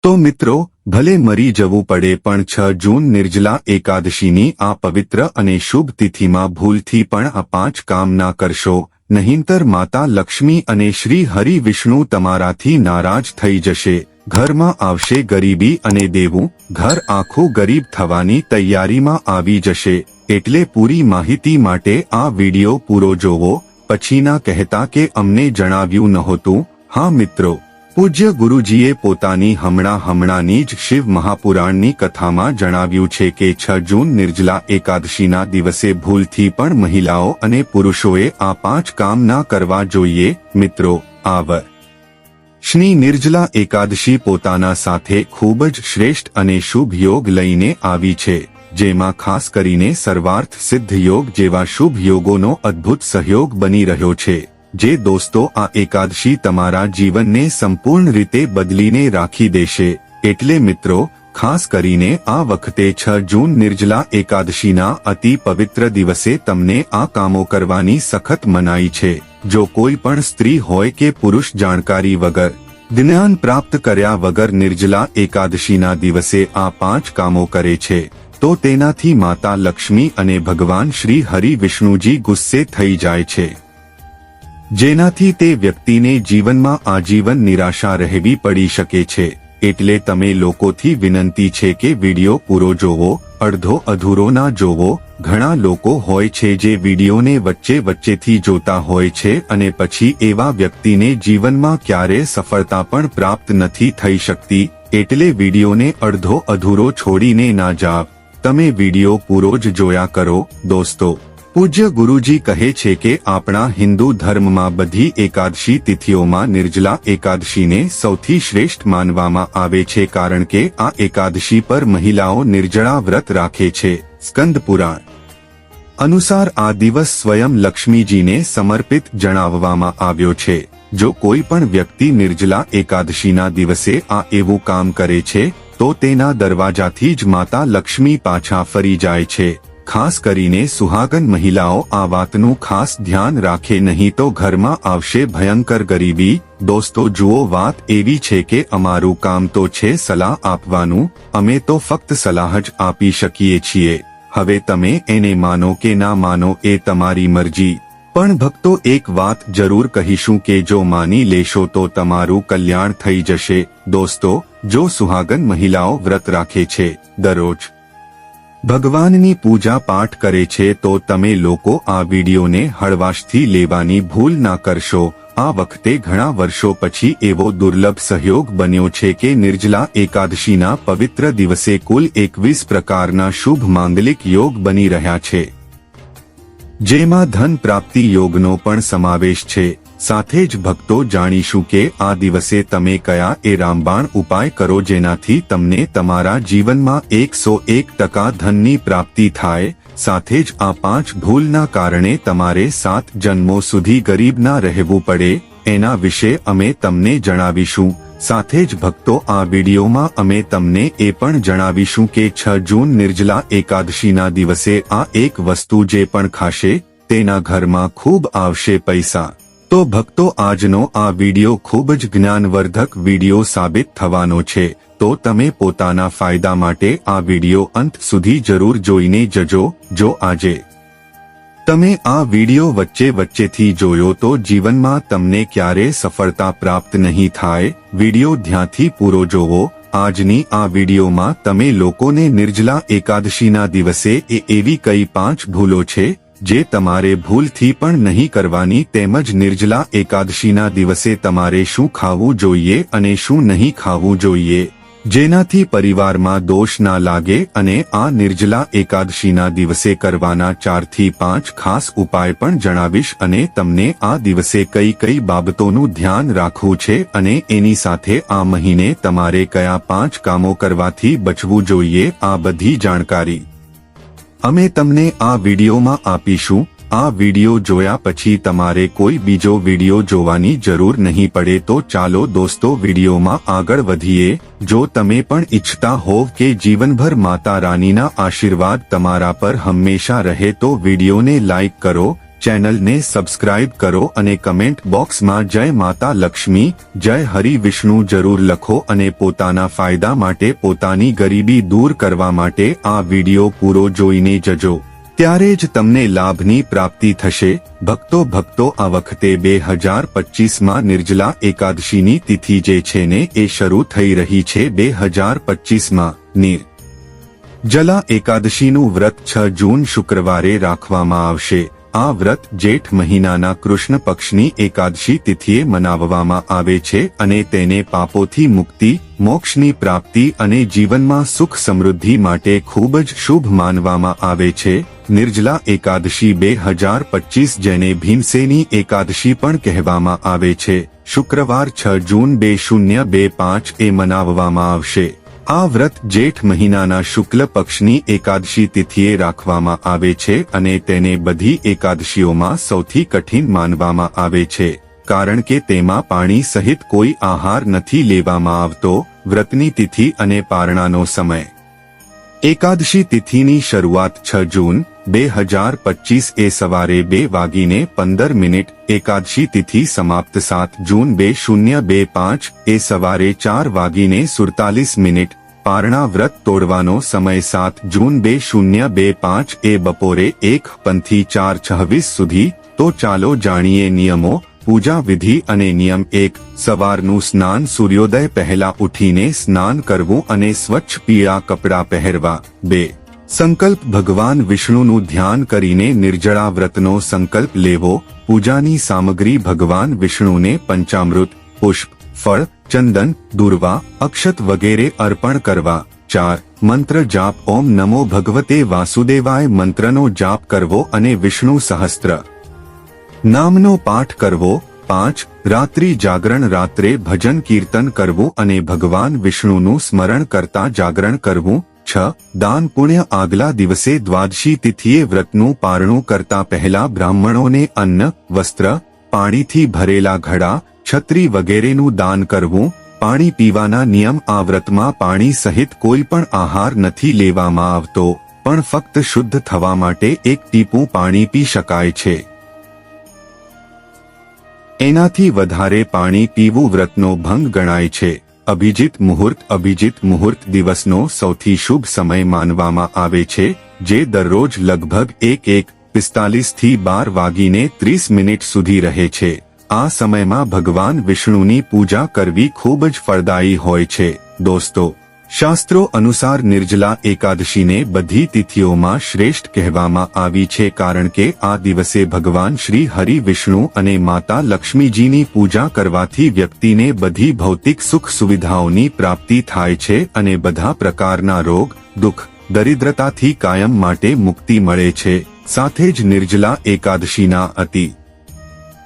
તો મિત્રો, ભલે મરી જવું પડે પણ 6 જૂન નિર્જલા એકાદશીની આ પવિત્ર અને શુભ તિથિમાં ભૂલથી પણ આ 5 કામ ના કરશો, નહીંતર માતા લક્ષ્મી અને શ્રી હરિ વિષ્ણુ તમારાથી નારાજ થઈ જશે. ઘરમાં આવશે ગરીબી અને દેવું, ઘર આખું ગરીબ થવાની તૈયારીમાં આવી જશે. એટલે પૂરી માહિતી માટે આ વિડિયો પૂરો જોવો. પછીના કહેતા કે અમને જણાવ્યું નહોતું. હા મિત્રો, પૂજ્ય ગુરુજીએ પોતાની હમણાંની જ શિવ મહાપુરાણની કથામાં જણાવ્યું છે કે 6 જૂન નિર્જલા એકાદશીના દિવસે ભૂલથી પણ મહિલાઓ અને પુરુષોએ આ 5 કામ ના કરવા જોઈએ. મિત્રો, આ વર્ષની નિર્જલા એકાદશી પોતાના સાથે ખૂબ જ શ્રેષ્ઠ અને શુભ યોગ લઈને આવી છે, જેમાં ખાસ કરીને સર્વાર્થ સિદ્ધ યોગ જેવા શુભ યોગોનો અદ્ભુત સહયોગ બની રહ્યો છે. જે દોસ્તો આ એકાદશી તમારા જીવનને સંપૂર્ણ રીતે બદલીને રાખી દેશે. એટલે મિત્રો, ખાસ કરીને આ વખતે 6 જૂન નિર્જલા એકાદશીના અતિ પવિત્ર દિવસે તમને આ કામો કરવાની સખત મનાઈ છે. જો કોઈ પણ સ્ત્રી હોય કે પુરુષ જાણકારી વગર, જ્ઞાન પ્રાપ્ત કર્યા વગર નિર્જલા એકાદશીના દિવસે આ 5 કામો કરે છે, તો તેનાથી માતા લક્ષ્મી અને ભગવાન શ્રી હરિ વિષ્ણુજી ગુસ્સે થઈ જાય છે, જેનાથી તે વ્યક્તિને જીવનમાં આજીવન નિરાશા રહેવી પડી શકે છે. એટલે તમે લોકોથી વિનંતી છે કે વિડિયો પૂરો જોવો, અડધો અધૂરો ના જોવો. ઘણા લોકો હોય છે જે વિડિયોને વચ્ચેથી જોતા હોય છે અને પછી એવા વ્યક્તિને જીવનમાં ક્યારે સફળતા પણ પ્રાપ્ત નથી થઈ શકતી. એટલે વિડિયોને અડધો અધૂરો છોડીને ના જાવ, તમે વિડિયો પૂરો જ જોયા કરો. દોસ્તો, પૂજ્ય ગુરુજી કહે છે કે આપણા હિન્દુ ધર્મમાં બધી એકાદશી તિથિઓમાં નિર્જલા એકાદશીને સૌથી શ્રેષ્ઠ માનવામાં આવે છે, કારણ કે આ એકાદશી પર મહિલાઓ નિર્જળા વ્રત રાખે છે. સ્કંદ પુરાણ અનુસાર આ દિવસ સ્વયં લક્ષ્મીજીને સમર્પિત જણાવવામાં આવ્યો છે. જો કોઈ પણ વ્યક્તિ નિર્જલા એકાદશીના દિવસે આ એવું કામ કરે છે, તો તેના દરવાજાથી જ માતા લક્ષ્મી પાછા ફરી જાય છે. ખાસ કરીને સુહાગન મહિલાઓ આ વાતનું ખાસ ધ્યાન રાખે, નહીં તો ઘરમાં આવશે ભયંકર ગરીબી. દોસ્તો જુઓ, વાત એવી છે કે અમારું કામ તો છે સલાહ આપવાનું, અમે તો ફક્ત સલાહ જ આપી શકીએ છીએ. હવે તમે એને માનો કે ના માનો એ તમારી મરજી. પણ ભક્તો, એક વાત જરૂર કહીશું કે જો માની લેશો તો તમારું કલ્યાણ થઈ જશે. દોસ્તો, જો સુહાગન મહિલાઓ વ્રત રાખે છે, દરરોજ ભગવાનની પૂજા પાઠ કરે છે, તો તમે લોકો આ વિડિયોને હળવાશથી લેવાની ભૂલ ના કરશો. આ વખતે ઘણા વર્ષો પછી એવો દુર્લભ સહયોગ બન્યો છે કે નિર્જલા એકાદશીના પવિત્ર દિવસે કુલ 21 પ્રકારના શુભ માંગલિક યોગ બની રહ્યા છે, જેમાં ધન પ્રાપ્તિ યોગનો પણ સમાવેશ છે. સાથે જ ભક્તો, જાણીશું કે આ દિવસે તમે કયા એ રામબાણ ઉપાય કરો જેનાથી તમને તમારા જીવનમાં 101% ધનની પ્રાપ્તિ થાય. સાથે જ આ 5 ભૂલના કારણે તમારે 7 જન્મો સુધી ગરીબ ના રહેવું પડે, એના વિશે અમે તમને જણાવીશું. સાથે જ ભક્તો, આ વિડીયોમાં અમે તમને એ પણ જણાવીશું કે 6 જૂન નિર્જલા એકાદશીના દિવસે આ એક વસ્તુ જે પણ ખાશે, તેના ઘરમાં ખૂબ આવશે પૈસા. તો ભક્તો, આજનો આ વિડિયો ખૂબ જ જ્ઞાનવર્ધક વિડિયો સાબિત થવાનો છે, તો તમે પોતાના ફાયદા માટે આ વિડિયો અંત સુધી જરૂર જોઈને જજો. જો આજે તમે આ વિડિયો વચ્ચેથી જોયો તો જીવનમાં તમને ક્યારે સફળતા પ્રાપ્ત નહીં થાય. વિડિયો ધ્યાનથી પૂરો જોવો. આજની આ વિડિયોમાં તમે લોકોને નિર્જલા એકાદશીના દિવસે એવી કઈ 5 ભૂલો છે જે તમારે ભૂલથી પણ નહીં કરવાની, તેમજ નિર્જલા એકાદશીના દિવસે તમારે શું ખાવું જોઈએ અને શું નહીં ખાવું જોઈએ, જેનાથી પરિવારમાં દોષ ના લાગે. અને આ નિર્જલા એકાદશીના દિવસે કરવાના 4 થી 5 ખાસ ઉપાય પણ જણાવીશ, અને તમને આ દિવસે કઈ બાબતોનું ધ્યાન રાખવું છે અને એની સાથે આ મહિને તમારે કયા 5 કામો કરવાથી બચવું જોઈએ, આ બધી જાણકારી અમે તમને આ વિડિયોમાં આપીશું. આ વિડિયો જોયા પછી તમારે કોઈ બીજો વિડિયો જોવાની જરૂર નહીં પડે. તો ચાલો દોસ્તો, વિડિયોમાં આગળ વધીએ. જો તમે પણ ઈચ્છતા હોવ કે જીવનભર માતા રાનીના આશીર્વાદ તમારા પર હંમેશા રહે, તો વિડિયોને લાઈક કરો, ચેનલને સબસ્ક્રાઇબ કરો અને કમેન્ટ બોક્સમાં જય માતા લક્ષ્મી, જય હરિ વિષ્ણુ જરૂર લખો અને પોતાના ફાયદા માટે પોતાની ગરીબી દૂર કરવા માટે આ વિડિયો પૂરો જોઈને જજો, ત્યારે જ તમને લાભની પ્રાપ્તિ થશે। ભક્તો આ વખતે 2025માં નિર્જલા એકાદશીની તિથિ જે છે ને એ શરૂ થઈ રહી છે। 2025માં નિર્જલા એકાદશીનું વ્રત 6 જૂન શુક્રવારે રાખવામાં આવશે। આ વ્રત જેઠ મહિનાના કૃષ્ણ પક્ષની એકાદશી તિથિએ મનાવવામાં આવે છે અને તેને પાપોથી મુક્તિ, મોક્ષની પ્રાપ્તિ અને જીવનમાં સુખ સમૃદ્ધિ માટે ખૂબ જ શુભ માનવામાં આવે છે। નિર્જલા એકાદશી 2025 જેને ભીમસેની એકાદશી પણ કહેવામાં આવે છે, શુક્રવાર 6 જૂન 2025 એ મનાવવામાં આવશે। આ વ્રત જેઠ મહિનાના શુક્લ પક્ષની એકાદશી તિથિએ રાખવામાં આવે છે અને તેને બધી એકાદશીઓમાં સૌથી કઠિન માનવામાં આવે છે, કારણ કે તેમાં પાણી સહિત કોઈ આહાર નથી લેવામાં આવતો। વ્રતની તિથિ અને પારણાનો સમય: એકાદશી તિથિની શરૂઆત 6 જૂન 2025 એ સવારે 2:15, એકાદશી તિથિ સમાપ્ત 7 જૂન 2025 એ સવારે 4:47। પારણા વ્રત તોડવાનો સમય 7 જૂન 2025 એ બપોરે 1 થી 4:26 સુધી। તો ચાલો જાણીએ નિયમો, પૂજા વિધિ અને નિયમ 1। સવારનું સ્નાન: સૂર્યોદય પહેલા ઉઠીને સ્નાન કરવું અને સ્વચ્છ પીળા કપડાં પહેરવા। 2. સંકલ્પ: ભગવાન વિષ્ણુનું ધ્યાન કરીને નિર્જળા વ્રતનો સંકલ્પ લેવો। પૂજાની સામગ્રી: ભગવાન વિષ્ણુને પંચામૃત, પુષ્પ, ફળ, ચંદન, દૂર્વા, અક્ષત વગેરે અર્પણ કરવા। 4. મંત્ર જાપ: ઓમ નમો ભગવતે વાસુદેવાય મંત્રનો જાપ કરવો અને વિષ્ણુ સહસ્ત્ર નામનો પાઠ કરવો। 5. રાત્રિ જાગરણ: રાત્રે ભજન કીર્તન કરવું અને ભગવાન વિષ્ણુનું સ્મરણ કરતા જાગરણ કરવું। 6. દાન પુણ્ય: આગલા દિવસે દ્વાદશી તિથિએ વ્રતનું પારણું કરતા પહેલા બ્રાહ્મણોને અન્ન, વસ્ત્ર, પાણીથી ભરેલા ઘડા, છત્રી વગેરેનું દાન કરવું। પાણી પીવાના નિયમ: આ વ્રતમાં પાણી સહિત કોઈ પણ આહાર નથી લેવામાં આવતો, પણ ફક્ત શુદ્ધ થવા માટે 1 ટીપું પાણી પી શકાય છે, એનાથી વધારે પાણી પીવું વ્રતનો ભંગ ગણાય છે। અભિજીત મુહૂર્ત: અભિજીત મુહૂર્ત દિવસનો સૌથી શુભ સમય માનવામાં આવે છે, જે દરરોજ લગભગ 1:45 થી 12:30 સુધી રહે છે। આ સમયમાં ભગવાન વિષ્ણુની પૂજા કરવી ખૂબ જ ફળદાયી હોય છે। દોસ્તો, શાસ્ત્રો અનુસાર નિર્જલા એકાદશીને બધી તિથિઓમાં શ્રેષ્ઠ કહેવામાં આવી છે, કારણ કે આ દિવસે ભગવાન શ્રી હરિ વિષ્ણુ અને માતા લક્ષ્મીજીની પૂજા કરવાથી વ્યક્તિને બધી ભૌતિક સુખ સુવિધાઓની પ્રાપ્તિ થાય છે અને બધા પ્રકારના રોગ, દુઃખ, દરિદ્રતાથી કાયમ માટે મુક્તિ મળે છે। સાથે જ નિર્જલા એકાદશીના અતિ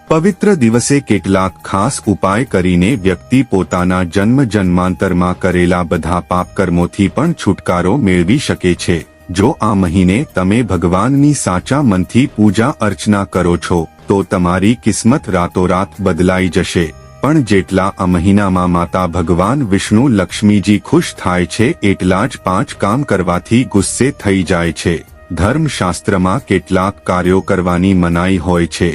પવિત્ર દિવસે કેટલાક ખાસ ઉપાય કરીને વ્યક્તિ પોતાના જન્મ જન્માંતરમાં કરેલા બધા પાપકર્મોથી પણ છુટકારો મેળવી શકે છે। જો આ મહિને તમે ભગવાનની સાચા મનથી પૂજા અર્ચના કરો છો તો તમારી કિસ્મત રાતોરાત બદલાઈ જશે। પણ જેટલા આ મહિનામાં માતા ભગવાન વિષ્ણુ લક્ષ્મીજી ખુશ થાય છે એટલા જ 5 કામ કરવાથી ગુસ્સે થઈ જાય છે। ધર્મશાસ્ત્રમાં કેટલાક કાર્યો કરવાની મનાઈ હોય છે,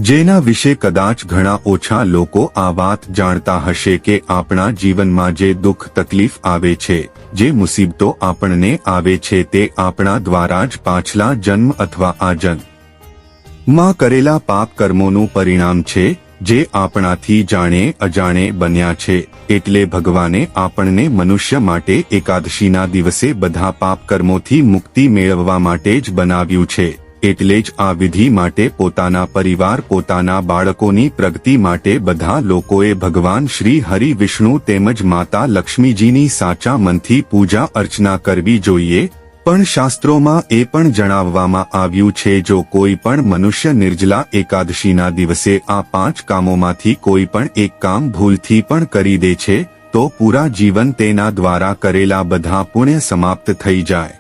જેના વિશે કદાચ ઘણા ઓછા લોકો આ વાત જાણતા હશે કે આપણા જીવનમાં જે દુઃખ તકલીફ આવે છે, જે મુસીબતો આપણને આવે છે તે આપણા દ્વારા જ પાછલા જન્મ અથવા આ જન્મમાં કરેલા પાપ કર્મોનું પરિણામ છે, જે આપણાથી જાણે અજાણે બન્યા છે। એટલે ભગવાને આપણને મનુષ્ય માટે એકાદશીના દિવસે બધા પાપ કર્મોથી મુક્તિ મેળવવા માટે જ બનાવ્યું છે। એટલે જ આ વિધિ માટે પોતાના પરિવાર, પોતાના બાળકોની પ્રગતિ માટે બધા લોકોએ ભગવાન શ્રી હરિ વિષ્ણુ તેમજ માતા લક્ષ્મીજીની સાચા મનથી પૂજા અર્ચના કરવી જોઈએ। પણ શાસ્ત્રોમાં એ પણ જણાવવામાં આવ્યું છે, જો કોઈ પણ મનુષ્ય નિર્જલા એકાદશીના દિવસે આ 5 કામોમાંથી કોઈ પણ એક કામ ભૂલથી પણ કરી દે છે તો પૂરા જીવન તેના દ્વારા કરેલા બધા પુણ્ય સમાપ્ત થઈ જાય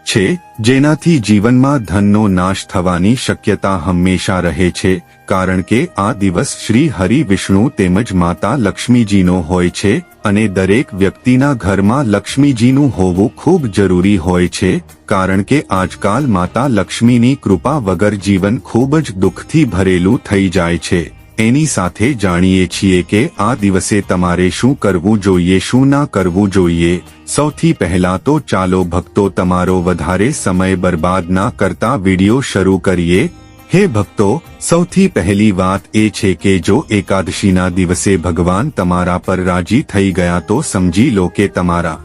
છે, જેનાથી જીવનમાં ધનનો નાશ થવાની શક્યતા હંમેશા રહે છે, કારણ કે આ દિવસ શ્રી હરિ વિષ્ણુ તેમજ માતા લક્ષ્મીજીનો હોય છે અને દરેક વ્યક્તિના ઘરમાં લક્ષ્મીજીનું હોવું ખૂબ જરૂરી હોય છે, કારણ કે આજકાલ માતા લક્ષ્મીની કૃપા વગર જીવન ખૂબ જ દુઃખથી ભરેલું થઈ જાય છે। એની સાથે જાણીએ છીએ કે આ દિવસે તમારે શું કરવું જોઈએ, શું ના કરવું જોઈએ। સૌથી પહેલા તો ચાલો ભક્તો તમારો વધારે સમય બરબાદ ના કરતા વિડિયો શરૂ કરીએ। હે ભક્તો, સૌથી પહેલી વાત એ છે કે જો એકાદશીના દિવસે ભગવાન તમારા પર રાજી થઈ ગયા તો સમજી લો કે તમારા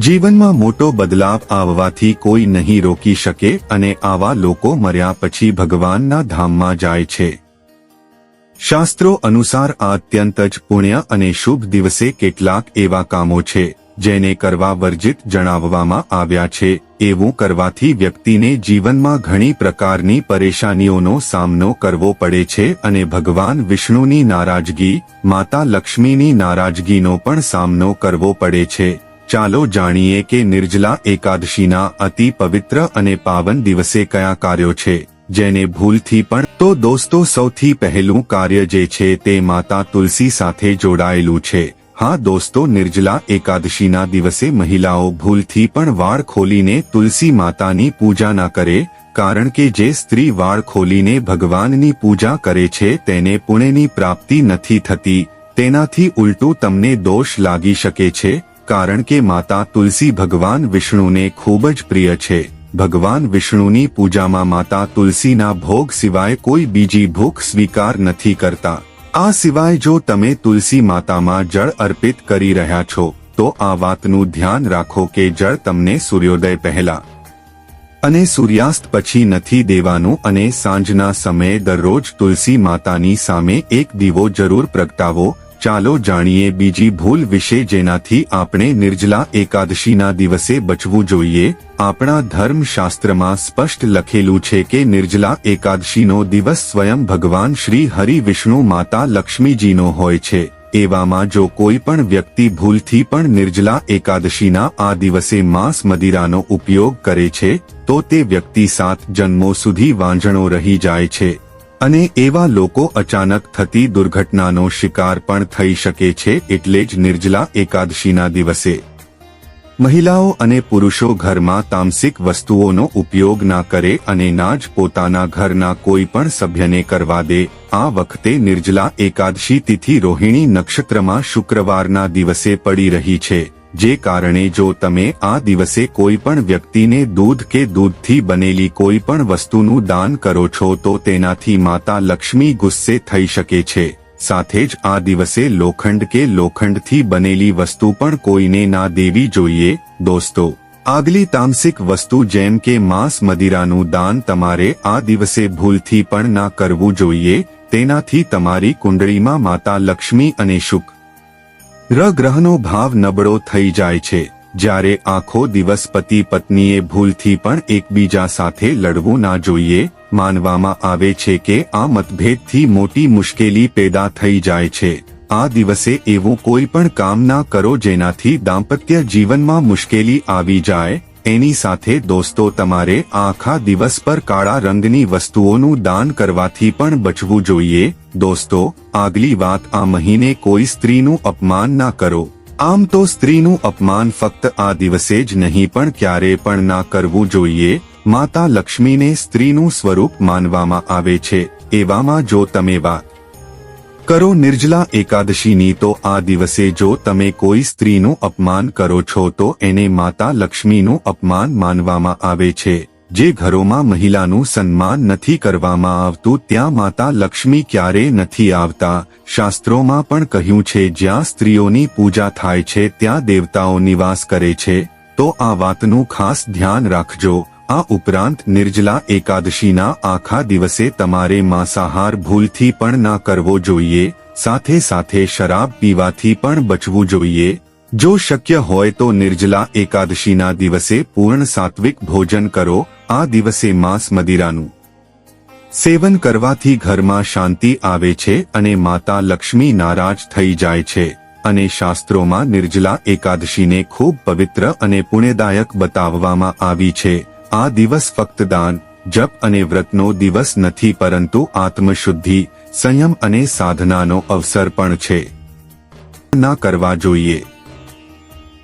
જીવનમાં મોટો બદલાવ આવવાથી કોઈ નહીં રોકી શકે અને આવા લોકો મર્યા પછી ભગવાનના ધામમાં જાય છે। શાસ્ત્રો અનુસાર આ અત્યંત જ પુણ્ય અને શુભ દિવસે કેટલાક એવા કામો છે જેને કરવા વર્જિત જણાવવામાં આવ્યા છે। એવું કરવાથી વ્યક્તિને જીવનમાં ઘણી પ્રકારની પરેશાનીઓનો સામનો કરવો પડે છે અને ભગવાન વિષ્ણુની નારાજગી, માતા લક્ષ્મીની નારાજગીનો પણ સામનો કરવો પડે છે। ચાલો જાણીએ કે નિર્જલા એકાદશીના અતિ પવિત્ર અને પાવન દિવસે કયા કાર્યો છે જેને ભૂલથી પણ તો દોસ્તો સૌથી પહેલું કાર્ય જે છે તે માતા તુલસી સાથે જોડાયેલું છે। હા દોસ્તો, નિર્જલા એકાદશીના દિવસે મહિલાઓ ભૂલથી પણ વાળ ખોલીને તુલસી માતાની પૂજા ના કરે, કારણ કે જે સ્ત્રી વાળ ખોલીને ભગવાનની પૂજા કરે છે તેને પુણ્યની પ્રાપ્તિ નથી થતી, તેનાથી ઉલટું તમને દોષ લાગી શકે છે, કારણ કે માતા તુલસી ભગવાન વિષ્ણુને ખૂબ જ પ્રિય છે। ભગવાન વિષ્ણુની પૂજામાં માતા તુલસીના ભોગ સિવાય કોઈ બીજી ભૂખ સ્વીકાર નથી કરતા। આ સિવાય જો તમે તુલસી માતામાં જળ અર્પિત કરી રહ્યા છો તો આ વાતનું ધ્યાન રાખો કે જળ તમને સૂર્યોદય પહેલા અને સૂર્યાસ્ત પછી નથી દેવાનું અને સાંજના સમયે દરરોજ તુલસી માતાની સામે એક દીવો જરૂર પ્રગટાવો। ચાલો જાણીએ બીજી ભૂલ વિશે જેનાથી આપણે નિર્જલા એકાદશીના દિવસે બચવું જોઈએ। આપણા ધર્મશાસ્ત્રમાં સ્પષ્ટ લખેલું છે કે નિર્જલા એકાદશીનો દિવસ સ્વયં ભગવાન શ્રી હરિ વિષ્ણુ માતા લક્ષ્મીજીનો હોય છે। એવામાં જો કોઈ પણ વ્યક્તિ ભૂલથી પણ નિર્જલા એકાદશીના આ દિવસે માંસ મદિરાનો ઉપયોગ કરે છે તો તે વ્યક્તિ 7 જન્મો સુધી વાંઝણો રહી જાય છે અને એવા લોકો અચાનક થતી દુર્ઘટનાનો શિકાર પણ થઈ શકે છે। એટલે જ નિર્જલા એકાદશીના દિવસે મહિલાઓ અને પુરુષો ઘરમાં તામસિક વસ્તુઓનો ઉપયોગ ના કરે અને ના જ પોતાના ઘરના કોઈ પણ સભ્યને કરવા દે। આ વખતે નિર્જલા એકાદશી તિથિ રોહિણી નક્ષત્રમાં શુક્રવારના દિવસે પડી રહી છે, જે કારણે જો તમે આ દિવસે કોઈ પણ વ્યક્તિને દૂધ કે દૂધથી બનેલી કોઈ પણ વસ્તુનું દાન કરો છો તો તેનાથી માતા લક્ષ્મી ગુસ્સે થઈ શકે છે। સાથે જ આ દિવસે લોખંડ કે લોખંડથી બનેલી વસ્તુ પણ કોઈને ના દેવી જોઈએ। દોસ્તો, આગલી તામસિક વસ્તુ જેમ કે માંસ મદિરાનું દાન તમારે આ દિવસે ભૂલથી પણ ના કરવું જોઈએ। તેનાથી તમારી કુંડળીમાં માતા લક્ષ્મી અને શુક્ર ગ્રહનો ભાવ નબળો થઈ જાય છે। જ્યારે આખો દિવસ પતિ પત્નીએ ભૂલથી પણ એકબીજા સાથે લડવું ના જોઈએ। માનવામાં આવે છે કે આ મતભેદથી મોટી મુશ્કેલી પેદા થઈ જાય છે। આ દિવસે એવું કોઈ પણ કામ ના કરો જેનાથી દાંપત્ય જીવનમાં મુશ્કેલી આવી જાય। એની સાથે દોસ્તો તમારે આખા દિવસ પર કાળા રંગની વસ્તુઓનું દાન કરવાથી પણ બચવું જોઈએ। દોસ્તો, આગલી વાત, આ મહિને કોઈ સ્ત્રીનું અપમાન ના કરો। આમ તો સ્ત્રીનું અપમાન ફક્ત આ દિવસે જ નહીં પણ ક્યારે પણ ના કરવું જોઈએ। માતા લક્ષ્મીને સ્ત્રીનું સ્વરૂપ માનવામાં આવે છે, એવામાં જો તમે વાત કરો નિર્જલા એકાદશીની તો આ દિવસે જો તમે કોઈ સ્ત્રીનું અપમાન કરો છો તો એને માતા લક્ષ્મીનું અપમાન માનવામાં આવે છે। જે ઘરોમાં મહિલાનું સન્માન નથી કરવામાં આવતું ત્યાં માતા લક્ષ્મી ક્યારે નથી આવતા। શાસ્ત્રોમાં પણ કહ્યું છે જ્યાં સ્ત્રીઓની પૂજા થાય છે ત્યાં દેવતાઓ નિવાસ કરે છે, તો આ વાતનું ખાસ ધ્યાન રાખજો। આ ઉપરાંત નિર્જલા એકાદશીના આખા દિવસે તમારે માંસાહાર ભૂલથી પણ ના કરવો જોઈએ। સાથે સાથે શરાબ પીવાથી પણ બચવું જોઈએ। જો શક્ય હોય તો નિર્જલા એકાદશીના દિવસે પૂર્ણ સાત્વિક ભોજન કરો। આ દિવસે માંસ મદિરાનું સેવન કરવાથી ઘરમાં શાંતિ આવે છે અને માતા લક્ષ્મી નારાજ થઈ જાય છે અને શાસ્ત્રોમાં નિર્જલા એકાદશીને ખૂબ પવિત્ર અને પુણ્યદાયક બતાવવામાં આવી છે. આ દિવસ ફક્ત દાન, જપ અને વ્રતનો દિવસ નથી પરંતુ આત્મશુદ્ધિ, સંયમ અને સાધનાનો અવસર પણ છે. ના કરવા જોઈએ.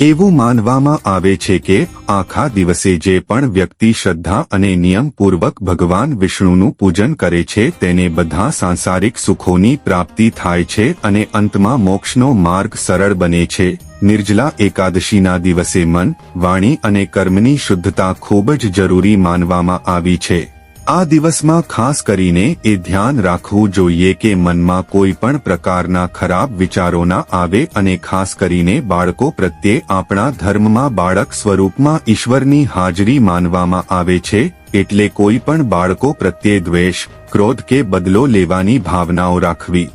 એવું માનવામાં આવે છે કે આખા દિવસે જે પણ વ્યક્તિ શ્રદ્ધા અને નિયમપૂર્વક ભગવાન વિષ્ણુનું પૂજન કરે છે તેને બધા સાંસારિક સુખોની પ્રાપ્તિ થાય છે અને અંતમાં મોક્ષનો માર્ગ સરળ બને છે. નિર્જલા એકાદશીના દિવસે મન, વાણી અને કર્મની શુદ્ધતા ખૂબ જ જરૂરી માનવામાં આવી છે. આ દિવસમાં ખાસ કરીને એ ધ્યાન રાખવું જોઈએ કે મનમાં કોઈ પણ પ્રકારના ખરાબ વિચારો ના આવે અને ખાસ કરીને બાળકો પ્રત્યે આપણા ધર્મમાં બાળક સ્વરૂપમાં ઈશ્વરની હાજરી માનવામાં આવે છે, એટલે કોઈ પણ બાળકો પ્રત્યે દ્વેષ, ક્રોધ કે બદલો લેવાની ભાવનાઓ રાખવી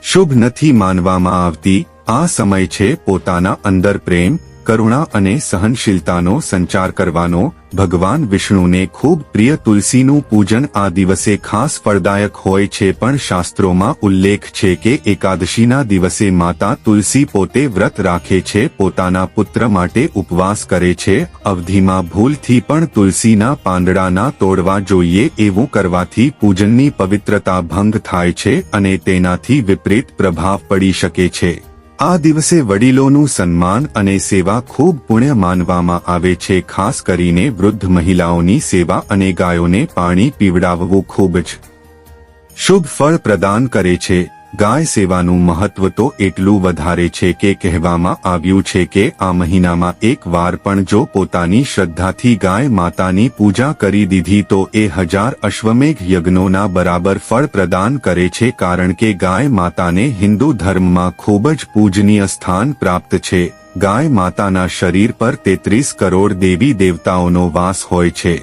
શુભ નથી માનવામાં આવતી. આ સમય છે પોતાના અંદર પ્રેમ, કરુણા અને સહનશીલતાનો સંચાર કરવાનો. ભગવાન વિષ્ણુને ખૂબ પ્રિય તુલસીનું પૂજન આ દિવસે ખાસ ફળદાયક હોય છે, પણ શાસ્ત્રોમાં ઉલ્લેખ છે કે એકાદશીના દિવસે માતા તુલસી પોતે વ્રત રાખે છે, પોતાના પુત્ર માટે ઉપવાસ કરે છે. અવધિમાં ભૂલથી પણ તુલસીના પાંદડા ના તોડવા જોઈએ. એવું કરવાથી પૂજનની પવિત્રતા ભંગ થાય છે અને તેનાથી વિપરીત પ્રભાવ પડી શકે છે. આ દિવસે વડીલોનું સન્માન અને સેવા ખૂબ પુણ્ય માનવામાં આવે છે. ખાસ કરીને વૃદ્ધ મહિલાઓની સેવા અને ગાયોને પાણી પીવડાવવું ખૂબ જ શુભ ફળ પ્રદાન કરે છે. ગાય સેવાનું મહત્વ તો એટલું વધારે છે કે કહેવામાં આવ્યું છે કે આ મહિનામાં એક વાર પણ જો પોતાની શ્રદ્ધાથી ગાય માતાની પૂજા કરી દીધી તો એ 1000 અશ્વમેઘ યજ્ઞોના બરાબર ફળ પ્રદાન કરે છે, કારણ કે ગાય માતાને હિન્દુ ધર્મમાં ખૂબ જ પૂજનીય સ્થાન પ્રાપ્ત છે. ગાય માતાના શરીર પર 33 કરોડ દેવી દેવતાઓનો વાસ હોય છે.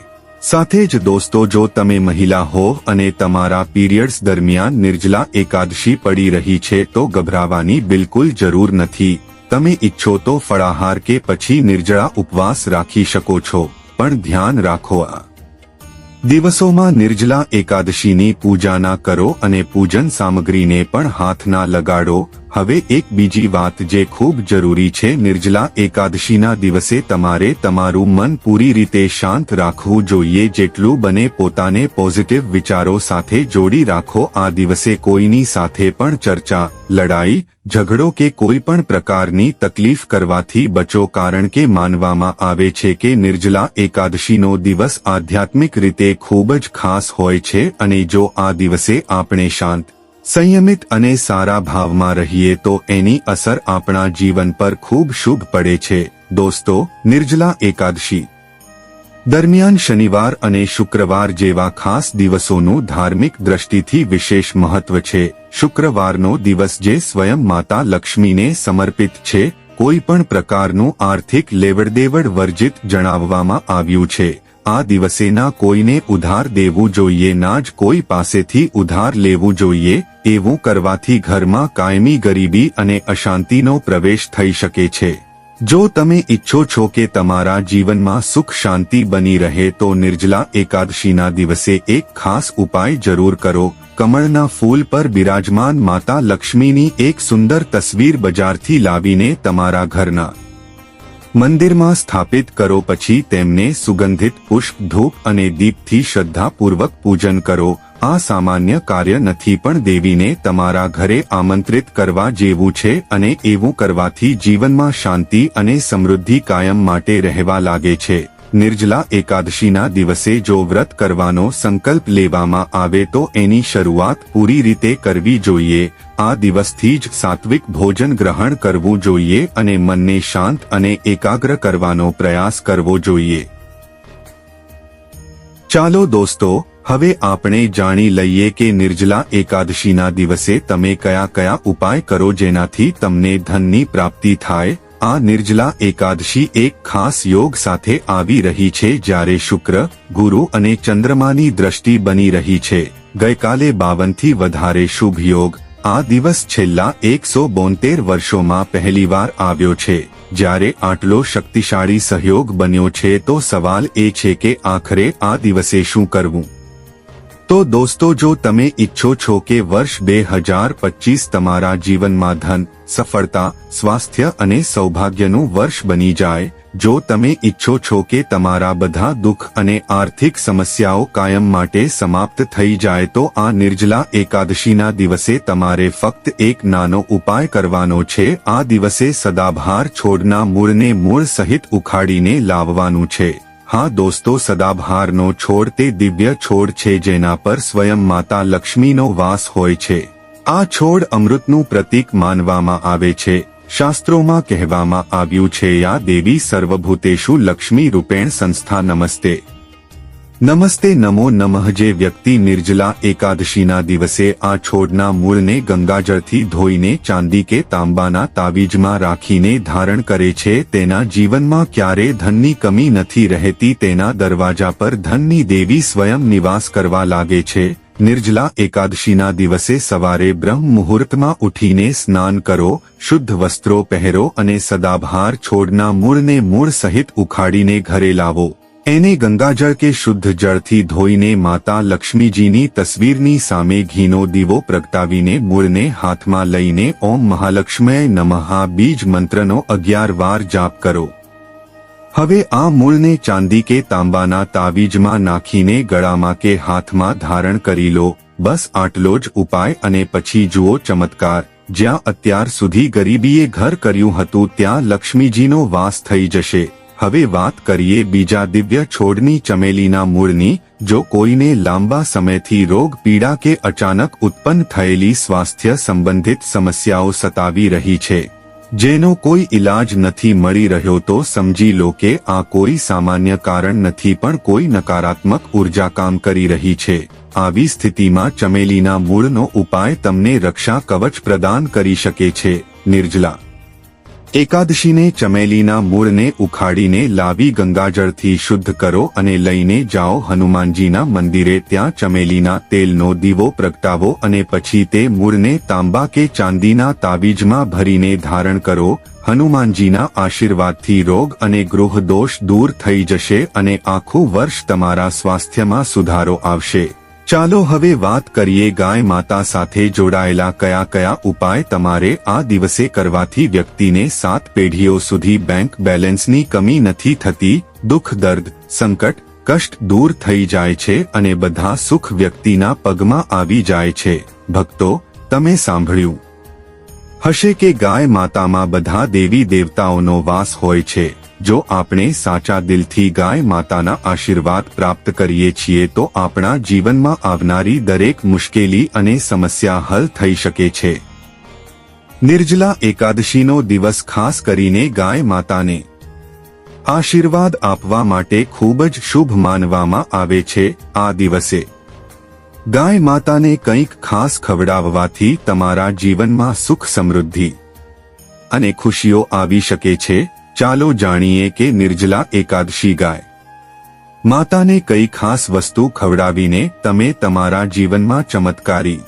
સાથે જ દોસ્તો, જો તમે મહિલા હો અને તમારા પીરિયડ્સ દરમિયાન નિર્જલા એકાદશી પડી રહી છે તો ગભરાવાની બિલકુલ જરૂર નથી. તમે ઈચ્છો તો ફળાહાર કે પછી નિર્જળા ઉપવાસ રાખી શકો છો, પણ ધ્યાન રાખો આ દિવસોમાં નિર્જલા એકાદશીની પૂજા ના કરો અને પૂજન સામગ્રીને પણ હાથ ના લગાડો. હવે એક બીજી વાત જે ખૂબ જરૂરી છે, નિર્જલા એકાદશીના દિવસે તમારે તમારું મન પૂરી રીતે શાંત રાખવું જોઈએ. જેટલું બને પોતાને પોઝિટિવ વિચારો સાથે જોડી રાખો. આ દિવસે કોઈની સાથે પણ ચર્ચા, લડાઈ, ઝઘડો કે કોઈ પણ પ્રકારની તકલીફ કરવાથી બચો, કારણ કે માનવામાં આવે છે કે નિર્જલા એકાદશીનો દિવસ આધ્યાત્મિક રીતે ખૂબ જ ખાસ હોય છે અને જો આ દિવસે આપણે શાંત, સંયમિત અને સારા ભાવમાં રહીએ તો એની અસર આપણા જીવન પર ખૂબ શુભ પડે છે. દોસ્તો, નિર્જલા એકાદશી દરમિયાન શનિવાર અને શુક્રવાર જેવા ખાસ દિવસોનું ધાર્મિક દ્રષ્ટિથી વિશેષ મહત્વ છે. શુક્રવારનો દિવસ જે સ્વયં માતા લક્ષ્મીને સમર્પિત છે. કોઈ પણ પ્રકારનું આર્થિક લેવડદેવડ વર્જિત જણાવવામાં આવ્યું છે. આ દિવસે ના કોઈને ઉધાર દેવું જોઈએ, ના જ કોઈ પાસેથી ઉધાર લેવું જોઈએ. એવું કરવાથી ઘરમાં કાયમી ગરીબી અને અશાંતિનો પ્રવેશ થઈ શકે છે. જો તમે ઈચ્છો છો કે તમારા જીવનમાં સુખ શાંતિ બની રહે તો નિર્જલા એકાદશીના દિવસે એક ખાસ ઉપાય જરૂર કરો. કમળના ફૂલ પર બિરાજમાન માતા લક્ષ્મીની એક સુંદર તસવીર બજારથી લાવીને તમારા ઘરના મંદિરમાં સ્થાપિત કરો. પછી તેમને સુગંધિત પુષ્પ, ધૂપ અને દીપથી શ્રદ્ધાપૂર્વક પૂજન કરો. આ સામાન્ય કાર્ય નથી પણ દેવીને તમારા ઘરે આમંત્રિત કરવા જેવું છે અને એવું કરવાથી જીવનમાં શાંતિ અને સમૃદ્ધિ કાયમ માટે રહેવા લાગે છે. નિર્જલા એકાદશીના દિવસે જો વ્રત કરવાનો સંકલ્પ લેવામાં આવે તો એની શરૂઆત પૂરી રીતે કરવી જોઈએ. આ દિવસથી જ સાત્વિક ભોજન ગ્રહણ કરવું જોઈએ અને મનને શાંત અને એકાગ્ર કરવાનો પ્રયાસ કરવો જોઈએ. ચાલો દોસ્તો, હવે આપણે જાણી લઈએ કે નિર્જલા એકાદશીના દિવસે તમે કયા કયા ઉપાય કરો જેનાથી તમને ધનની પ્રાપ્તિ થાય. આ નિર્જલા એકાદશી એક ખાસ યોગ સાથે આવી રહી છે જ્યારે શુક્ર, ગુરુ અને ચંદ્રમાની દ્રષ્ટિ બની રહી છે. ગઈકાલે 52 થી વધારે શુભ યોગ. આ દિવસ છેલ્લા 172 વર્ષોમાં પહેલીવાર આવ્યો છે. જ્યારે આટલો શક્તિશાળી સહયોગ બન્યો છે તો સવાલ એ છે કે આખરે આ દિવસે શું કરવું. તો દોસ્તો, જો તમે ઈચ્છો છો કે વર્ષ 2025 તમારા જીવનમાં ધન, સફળતા, સ્વાસ્થ્ય અને સૌભાગ્યનું વર્ષ બની જાય, જો તમે ઈચ્છો છો કે તમારા બધા દુઃખ અને આર્થિક સમસ્યાઓ કાયમ માટે સમાપ્ત થઈ જાય, તો આ નિર્જલા એકાદશીના દિવસે તમારે ફક્ત એક નાનો ઉપાય કરવાનો છે. આ દિવસે સદાબહાર છોડના મૂળને મૂળ સહિત ઉખાડીને લાવવાનું છે. હા દોસ્તો, સદાબહારનો છોડ તે દિવ્ય છોડ છે જેના પર સ્વયં માતા લક્ષ્મીનો વાસ હોય છે. આ છોડ અમૃતનું પ્રતીક માનવામાં આવે છે. શાસ્ત્રોમાં કહેવામાં આવ્યું છે, યા દેવી સર્વભૂતેષુ લક્ષ્મી રૂપેણ સંસ્થા નમસ્તે. નમસ્તે નમો નમઃ. જે વ્યક્તિ નિર્જલા એકાદશીના દિવસે આ છોડના મૂળને ગંગાજળથી ધોઈને ચાંદી કે તાંબાના તાવીજમાં રાખીને ધારણ કરે છે, તેના જીવનમાં ક્યારે ધનની કમી નથી રહેતી. તેના દરવાજા પર ધનની દેવી સ્વયં નિવાસ કરવા લાગે છે. નિર્જલા એકાદશીના દિવસે સવારે બ્રહ્મ મુહૂર્તમાં ઉઠીને સ્નાન કરો, શુદ્ધ વસ્ત્રો પહેરો અને સદાબહાર છોડના મૂળને મૂળ સહિત ઉખાડીને ઘરે લાવો. એને ગંગાજળ કે શુદ્ધ જળથી ધોઈને માતા લક્ષ્મીજીની તસવીરની સામે ઘીનો દીવો પ્રગટાવીને મૂળને હાથમાં લઈને ઓમ મહાલક્ષ્મ્યય નમઃ બીજ મંત્રનો 11 વાર જાપ કરો. હવે આ મૂળને ચાંદી કે તાંબાના તાવીજમાં નાખીને ગળામાં કે હાથમાં ધારણ કરી લો. બસ આટલો જ ઉપાય અને પછી જુઓ ચમત્કાર. જ્યાં અત્યાર સુધી ગરીબીએ ઘર કર્યું હતું, ત્યાં લક્ષ્મીજીનો વાસ થઈ જશે. હવે વાત કરીએ બીજા દિવ્ય છોડની, ચમેલીના મૂળની. જો કોઈને લાંબા સમયથી રોગ, પીડા કે અચાનક ઉત્પન્ન થયેલી સ્વાસ્થ્ય સંબંધિત સમસ્યાઓ સતાવી રહી છે, જેનો કોઈ ઇલાજ નથી મળી રહ્યો, તો સમજી લો કે આ કોઈ સામાન્ય કારણ નથી, પણ કોઈ નકારાત્મક ઉર્જા કામ કરી રહી છે. આવી સ્થિતિમાં ચમેલીના મૂળનો ઉપાય તમને રક્ષા કવચ પ્રદાન કરી શકે છે. નિર્જલા એકાદશીને ચમેલીના મૂળને ઉખાડીને લાવી ગંગાજળથી શુદ્ધ કરો અને લઈને જાઓ હનુમાનજીના મંદિરે. ત્યાં ચમેલીના તેલનો દીવો પ્રગટાવો અને પછી તે મૂળને તાંબા કે ચાંદીના તાવીજમાં ભરીને ધારણ કરો. હનુમાનજીના આશીર્વાદથી રોગ અને ગૃહ દોષ દૂર થઈ જશે અને આખું વર્ષ તમારા સ્વાસ્થ્યમાં સુધારો આવશે. ચાલો હવે વાત કરીએ ગાય માતા સાથે જોડાયેલા કયા કયા ઉપાય તમારે આ દિવસે કરવાથી વ્યક્તિને 7 પેઢીઓ સુધી બેંક બેલેન્સની કમી નથી થતી, દુઃખ, દર્દ, સંકટ, કષ્ટ દૂર થઈ જાય છે અને બધા સુખ વ્યક્તિના પગમાં આવી જાય છે. ભક્તો, તમે સાંભળ્યું હશે કે ગાય માતામાં બધા દેવી દેવતાઓનો વાસ હોય છે. જો આપણે સાચા દિલથી ગાય માતાના આશીર્વાદ પ્રાપ્ત કરીએ છીએ, તો આપણા જીવનમાં આવનારી દરેક મુશ્કેલી અને સમસ્યા હલ થઈ શકે છે. નિર્જલા એકાદશીનો દિવસ ખાસ કરીને ગાય માતાને આશીર્વાદ આપવા માટે ખૂબ જ શુભ માનવામાં આવે છે. આ દિવસે ગાય માતાને કંઈક ખાસ ખવડાવવાથી તમારા જીવનમાં સુખ, સમૃદ્ધિ અને ખુશીઓ આવી શકે છે. ચાલો જાણીએ કે નિર્જલા એકાદશી ગાય માતાને કઈ ખાસ વસ્તુ ખવડાવીને તમે તમારા જીવનમાં ચમત્કારી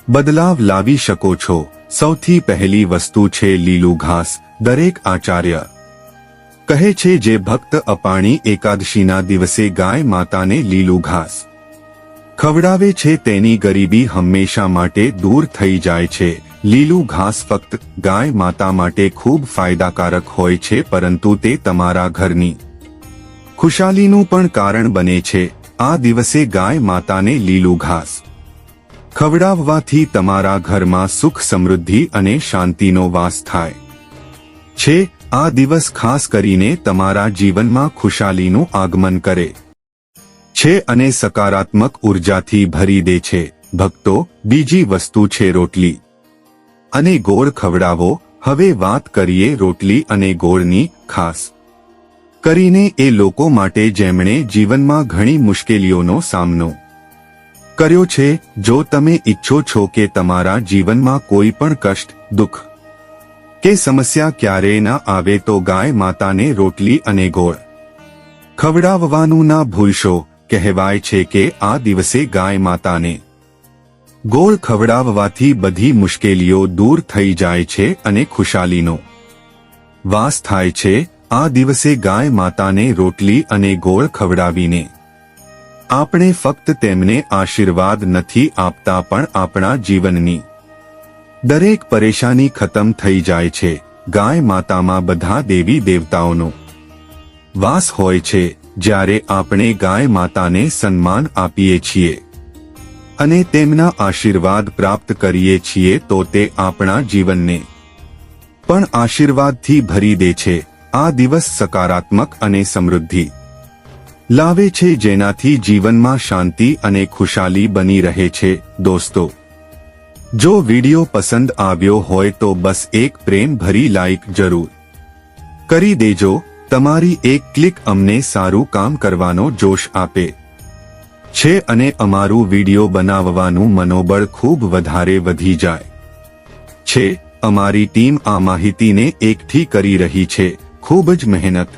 બદલાવ લાવી શકો છો. સૌથી પહેલી વસ્તુ છે લીલું ઘાસ. દરેક આચાર્ય કહે છે જે ભક્ત અપાણી એકાદશીના દિવસે ગાય માતાને લીલું ઘાસ ખવડાવે છે, તેની ગરીબી હંમેશા માટે દૂર થઈ જાય છે. લીલું ઘાસ ફક્ત ગાય માતા માટે ખૂબ ફાયદાકારક હોય છે, પરંતુ તે તમારા ઘરની ખુશાલીનું પણ કારણ બને છે. આ દિવસે ગાય માતાને લીલું ઘાસ ખવડાવવાથી તમારા ઘરમાં સુખ, સમૃદ્ધિ અને શાંતિનો વાસ થાય છે. આ દિવસ ખાસ કરીને તમારા જીવનમાં ખુશાલીનું આગમન કરે છે અને સકારાત્મક ઉર્જાથી ભરી દે છે. ભક્તો, બીજી વસ્તુ છે રોટલી અને ગોળ ખવડાવો. હવે વાત કરીએ રોટલી અને ગોળની, ખાસ કરીને એ લોકો માટે જેમણે જીવનમાં ઘણી મુશ્કેલીઓનો સામનો કર્યો છે. જો તમે ઈચ્છો છો કે તમારા જીવનમાં કોઈ પણ કષ્ટ, દુઃખ કે સમસ્યા ક્યારેય ન આવે, તો ગાય માતાને રોટલી અને ગોળ ખવડાવવાનું ના ભૂલશો. કહેવાય છે કે આ દિવસે ગાય માતાને ગોળ ખવડાવવાથી બધી મુશ્કેલીઓ દૂર થઈ જાય છે અને ખુશાલીનો વાસ થાય છે. આ દિવસે ગાય માતાને રોટલી અને ગોળ ખવડાવીને આપણે ફક્ત તેમને આશીર્વાદ નથી આપતા પણ આપણા જીવનની દરેક પરેશાની ખતમ થઈ જાય છે. ગાય માતામાં બધા દેવી દેવતાઓનો વાસ હોય છે. જ્યારે આપણે ગાય માતાને સન્માન આપીએ છીએ અને તેમના આશીર્વાદ પ્રાપ્ત કરીએ છીએ તો તે આપણા જીવનને પણ આશીર્વાદથી ભરી દે છે. આ દિવસ સકારાત્મક અને સમૃદ્ધિ લાવે છે, જેનાથી જીવનમાં શાંતિ અને ખુશાલી બની રહે છે. દોસ્તો, જો વિડિયો પસંદ આવ્યો હોય તો બસ એક પ્રેમ ભરી લાઈક જરૂર કરી દેજો. તમારી એક ક્લિક અમને સારું કામ કરવાનો જોશ આપે છે અને અમારું વિડિયો બનાવવાનું મનોબળ ખૂબ વધારે વધી જાય છે. અમારી ટીમ આ માહિતીને એકઠી કરી રહી છે, ખૂબ જ મહેનત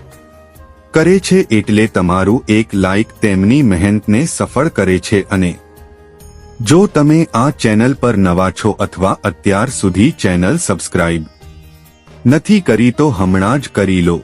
કરે છે, એટલે તમારું એક લાઈક તેમની મહેનતને સફળ કરે છે. અને જો તમે આ ચેનલ પર નવા છો અથવા અત્યાર સુધી ચેનલ સબસ્ક્રાઇબ નથી કરી તો હમણાં જ કરી લો.